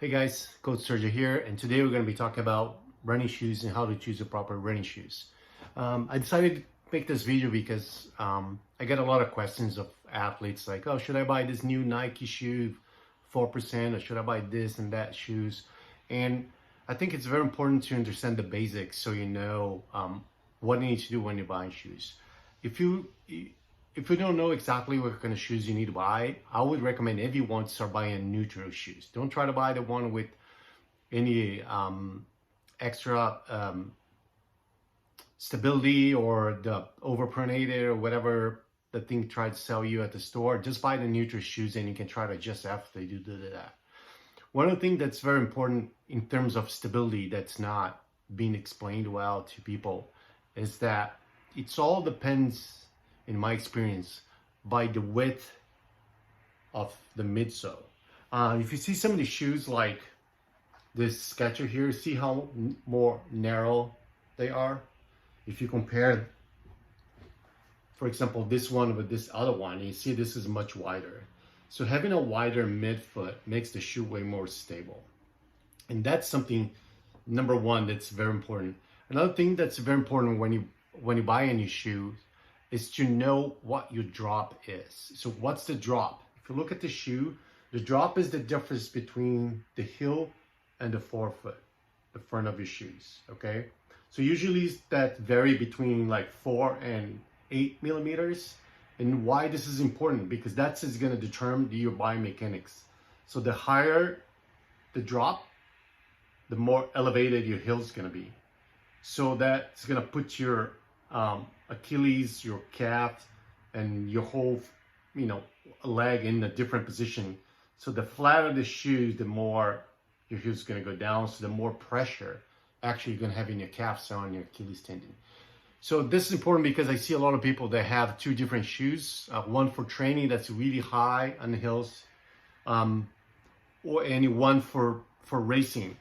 Hey guys, Coach Sergio here, and today we're going to be talking about running shoes and how to choose the proper running shoes. I decided to make this video because I get a lot of questions of athletes like, oh, should I buy this new Nike shoe, 4%, or should I buy this and that shoes? And I think it's very important to understand the basics so you know what you need to do when you're buying shoes. If you don't know exactly what kind of shoes you need to buy, I would recommend everyone to start buying neutral shoes. Don't try to buy the one with any extra stability or the overpronated or whatever the thing tried to sell you at the store. Just buy the neutral shoes and you can try to adjust after you do that. One of the things that's very important in terms of stability that's not being explained well to people is that it's all depends, in my experience, by the width of the midsole. If you see some of the shoes like this Skechers here, see how more narrow they are? If you compare, for example, this one with this other one, you see this is much wider. So having a wider midfoot makes the shoe way more stable. And that's something, number one, that's very important. Another thing that's very important when you buy any shoe is to know what your drop is. So what's the drop? If you look at the shoe, the drop is the difference between the heel and the forefoot, the front of your shoes, okay? So usually that vary between like 4 and 8 millimeters. And why this is important? Because that's gonna determine your biomechanics. So the higher the drop, the more elevated your heel is gonna be. So that's gonna put your Achilles, your calf, and your whole, leg in a different position. So the flatter the shoe, the more your heel is going to go down. So the more pressure actually you're going to have in your calves on your Achilles tendon. So this is important because I see a lot of people that have two different shoes, one for training that's really high on the heels, or any one for racing.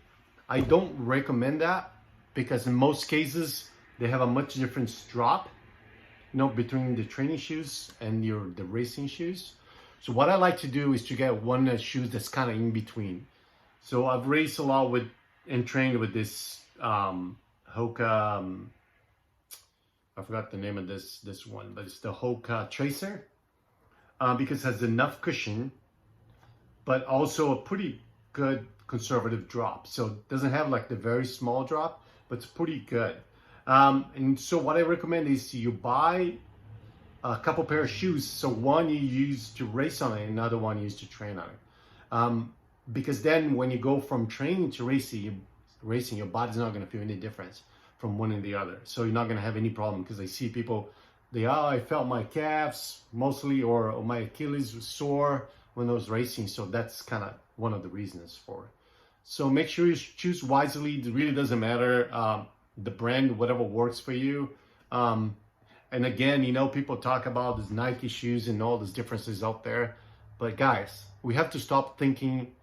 I don't recommend that because in most cases they have a much different drop, between the training shoes and the racing shoes. So what I like to do is to get one of the shoes that's kind of in between. So I've raced a lot and trained with this Hoka. I forgot the name of this one, but it's the Hoka Tracer because it has enough cushion, but also a pretty good conservative drop. So it doesn't have like the very small drop, but it's pretty good. And so what I recommend is you buy a couple pair of shoes. So one you use to race on it, another one you use to train on it. Because then when you go from training to racing, your body's not going to feel any difference from one and the other. So you're not going to have any problem because I see people, I felt my calves mostly or my Achilles was sore when I was racing. So that's kind of one of the reasons for it. So make sure you choose wisely. It really doesn't matter. The brand, whatever works for you. And again, people talk about these Nike shoes and all these differences out there. But guys, we have to stop thinking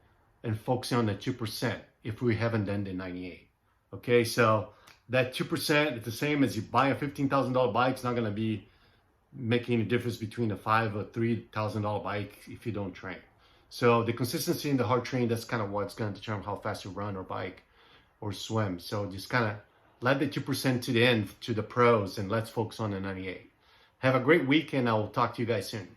and focusing on the 2% if we haven't done the 98. Okay, so that 2% is the same as you buy a $15,000 bike. It's not going to be making a difference between a $5,000 or $3,000 bike if you don't train. So the consistency in the hard training, that's kind of what's going to determine how fast you run or bike or swim. So just kind of let the 2% to the end, to the pros, and let's focus on the 98. Have a great week, and I'll talk to you guys soon.